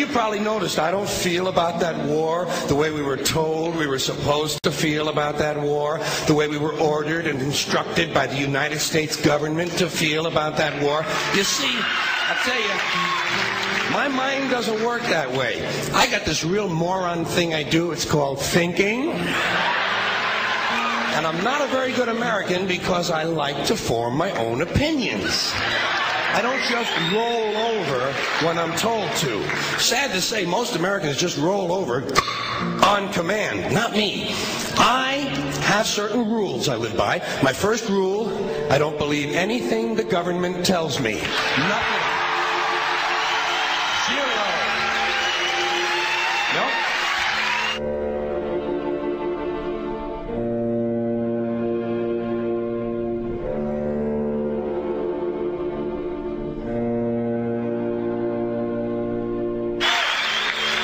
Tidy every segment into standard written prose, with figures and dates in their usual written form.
you probably noticed I don't feel about that war the way we were told we were supposed to feel about that war, the way we were ordered and instructed by the United States government to feel about that war. You see, I tell you, my mind doesn't work that way. I got this real moron thing I do. It's called thinking. And I'm not a very good American because I like to form my own opinions. I don't just roll over when I'm told to. Sad to say, most Americans just roll over on command. Not me. I have certain rules I live by. My first rule, I don't believe anything the government tells me. Nothing. Zero. Nope.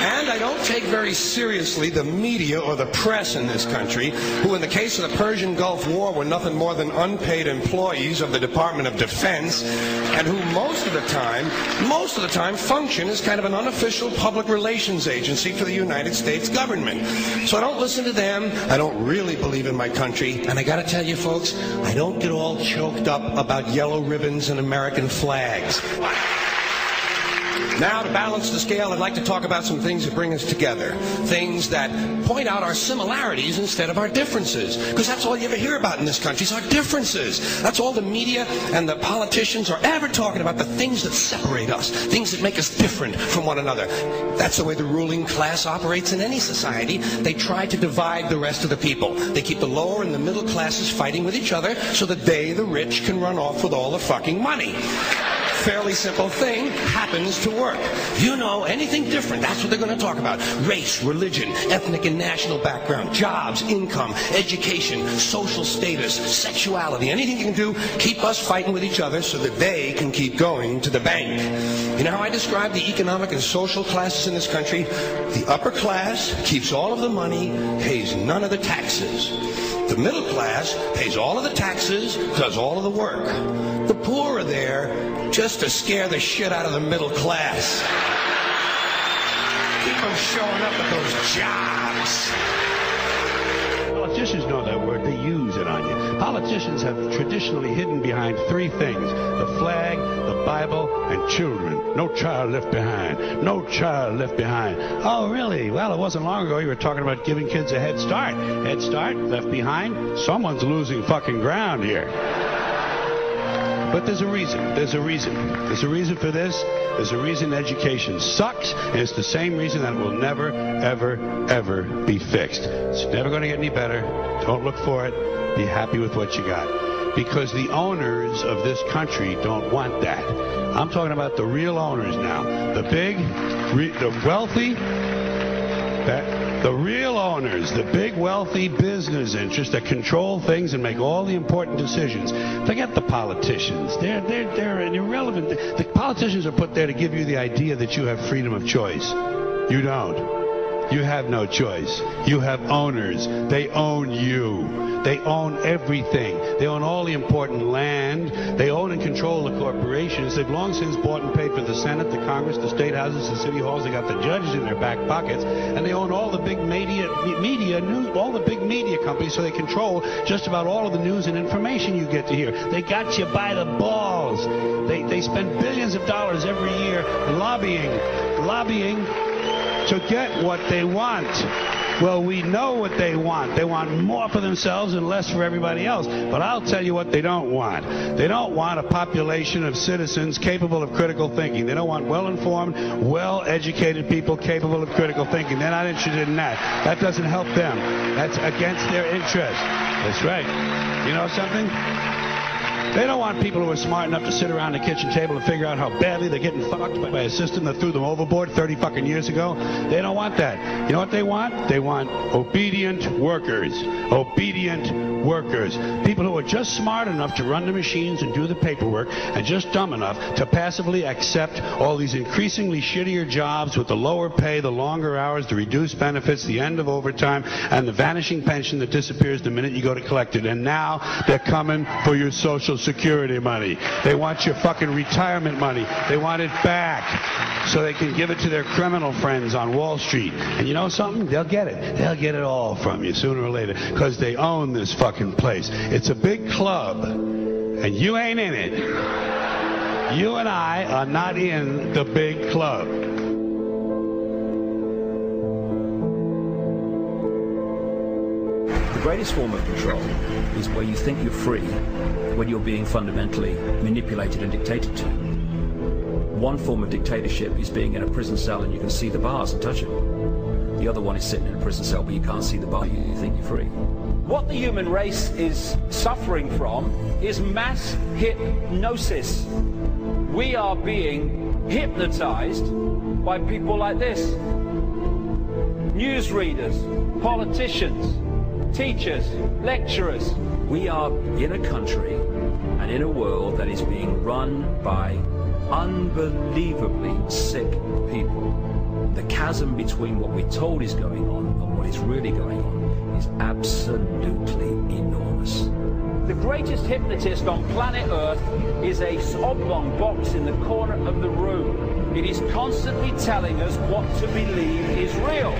And I don't take very seriously the media or the press in this country, who in the case of the Persian Gulf War were nothing more than unpaid employees of the Department of Defense, and who most of the time function as kind of an unofficial public relations agency for the United States government. So I don't listen to them. I don't really believe in my country. And I got to tell you folks, I don't get all choked up about yellow ribbons and American flags. Now, to balance the scale, I'd like to talk about some things that bring us together. Things that point out our similarities instead of our differences. Because that's all you ever hear about in this country is our differences. That's all the media and the politicians are ever talking about, the things that separate us, things that make us different from one another. That's the way the ruling class operates in any society. They try to divide the rest of the people. They keep the lower and the middle classes fighting with each other so that they, the rich, can run off with all the fucking money. Fairly simple thing, happens to work. You know, anything different, that's what they're going to talk about. Race, religion, ethnic and national background, jobs, income, education, social status, sexuality, anything you can do, keep us fighting with each other so that they can keep going to the bank. You know how I describe the economic and social classes in this country? The upper class keeps all of the money, pays none of the taxes. The middle class pays all of the taxes, does all of the work. The poor are there just to scare the shit out of the middle class. Keep them showing up at those jobs. Politicians know that word. They use it on you. Politicians have traditionally hidden behind three things: the flag, the Bible, and children. No child left behind. No child left behind. Oh, really? Well, it wasn't long ago you were talking about giving kids a head start. Head start, left behind. Someone's losing fucking ground here. But there's a reason. There's a reason. There's a reason for this. There's a reason education sucks, and it's the same reason that it will never, ever, ever be fixed. It's never going to get any better. Don't look for it. Be happy with what you got. Because the owners of this country don't want that. I'm talking about the real owners now. The big, the wealthy, the real owners, the big wealthy business interests that control things and make all the important decisions. Forget the politicians. They're irrelevant. The politicians are put there to give you the idea that you have freedom of choice. You don't. You have no choice. You have owners. They own you. They own everything. They own all the important land. They own and control the corporations. They've long since bought and paid for the Senate, the Congress, the state houses, the city halls. They got the judges in their back pockets, and they own all the big media news, all the big media companies. So they control just about all of the news and information you get to hear. They got you by the balls. They spend billions of dollars every year lobbying to get what they want. Well, we know what they want. They want more for themselves and less for everybody else. But I'll tell you what they don't want. They don't want a population of citizens capable of critical thinking. They don't want well-informed, well-educated people capable of critical thinking. They're not interested in that. That doesn't help them. That's against their interest. That's right. You know something? They don't want people who are smart enough to sit around the kitchen table and figure out how badly they're getting fucked by a system that threw them overboard 30 fucking years ago. They don't want that. You know what they want? They want obedient workers. Obedient workers. People who are just smart enough to run the machines and do the paperwork, and just dumb enough to passively accept all these increasingly shittier jobs with the lower pay, the longer hours, the reduced benefits, the end of overtime, and the vanishing pension that disappears the minute you go to collect it. And now they're coming for your Social Security money. They want your fucking retirement money. They want it back so they can give it to their criminal friends on Wall Street. And you know something? They'll get it. They'll get it all from you sooner or later because they own this fucking place. It's a big club, and you ain't in it. You and I are not in the big club. The greatest form of control is where you think you're free when you're being fundamentally manipulated and dictated to. One form of dictatorship is being in a prison cell and you can see the bars and touch them. The other one is sitting in a prison cell but you can't see the bar, you think you're free. What the human race is suffering from is mass hypnosis. We are being hypnotized by people like this. Newsreaders, politicians, teachers, lecturers. We are in a country and in a world that is being run by unbelievably sick people. The chasm between what we're told is going on and what is really going on is absolutely enormous. The greatest hypnotist on planet Earth is a oblong box in the corner of the room. It is constantly telling us what to believe is real.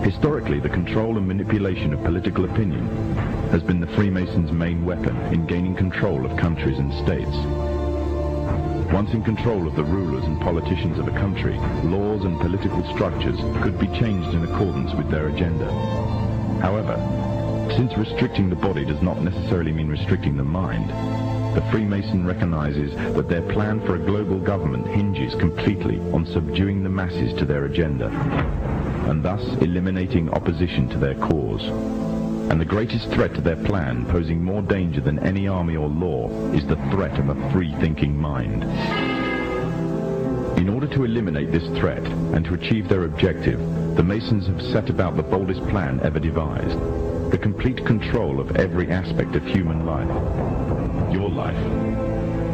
Historically, the control and manipulation of political opinion has been the Freemasons' main weapon in gaining control of countries and states. Once in control of the rulers and politicians of a country, laws and political structures could be changed in accordance with their agenda. However, since restricting the body does not necessarily mean restricting the mind, the Freemason recognizes that their plan for a global government hinges completely on subduing the masses to their agenda, and thus eliminating opposition to their cause. And the greatest threat to their plan, posing more danger than any army or law, is the threat of a free-thinking mind. In order to eliminate this threat and to achieve their objective, the Masons have set about the boldest plan ever devised: the complete control of every aspect of human life, your life.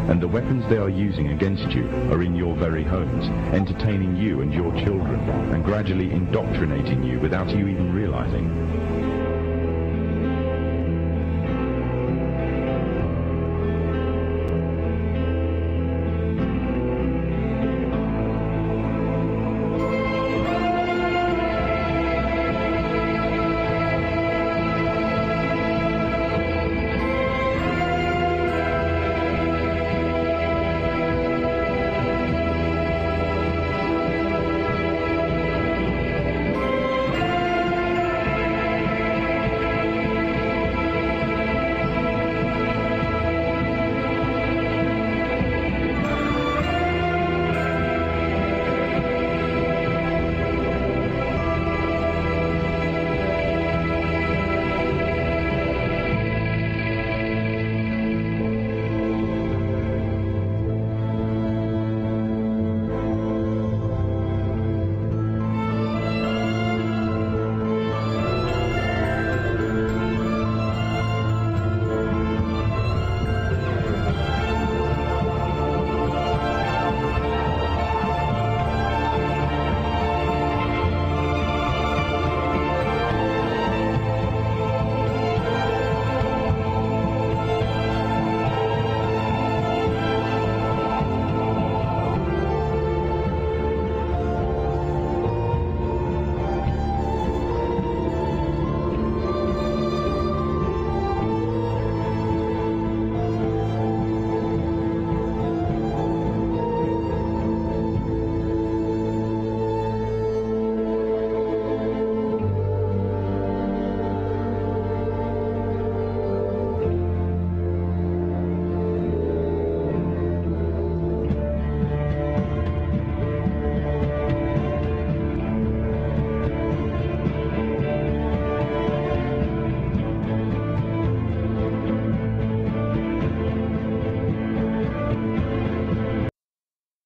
And the weapons they are using against you are in your very homes, entertaining you and your children, and gradually indoctrinating you without you even realizing.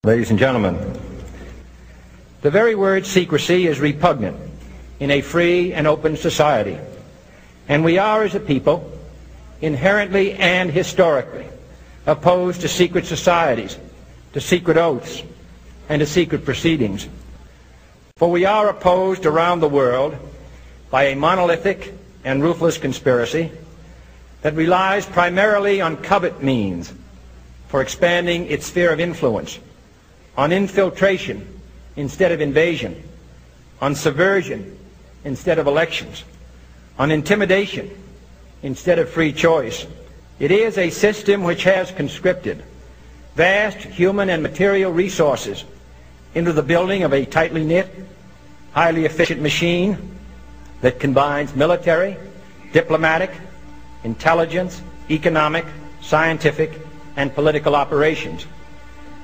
Ladies and gentlemen, the very word secrecy is repugnant in a free and open society, and we are, as a people, inherently and historically opposed to secret societies, to secret oaths, and to secret proceedings. For we are opposed around the world by a monolithic and ruthless conspiracy that relies primarily on covert means for expanding its sphere of influence, on infiltration instead of invasion, on subversion instead of elections, on intimidation instead of free choice. It is a system which has conscripted vast human and material resources into the building of a tightly knit, highly efficient machine that combines military, diplomatic, intelligence, economic, scientific, and political operations.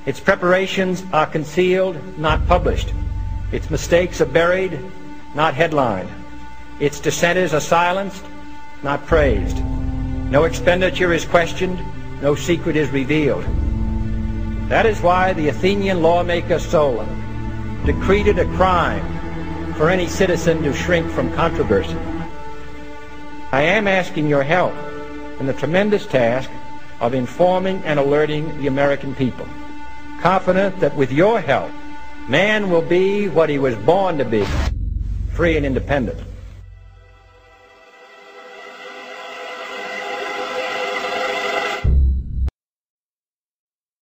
Its preparations are concealed, not published. Its mistakes are buried, not headlined. Its dissenters are silenced, not praised. No expenditure is questioned, no secret is revealed. That is why the Athenian lawmaker Solon decreed it a crime for any citizen to shrink from controversy. I am asking your help in the tremendous task of informing and alerting the American people, confident that with your help, man will be what he was born to be, free and independent.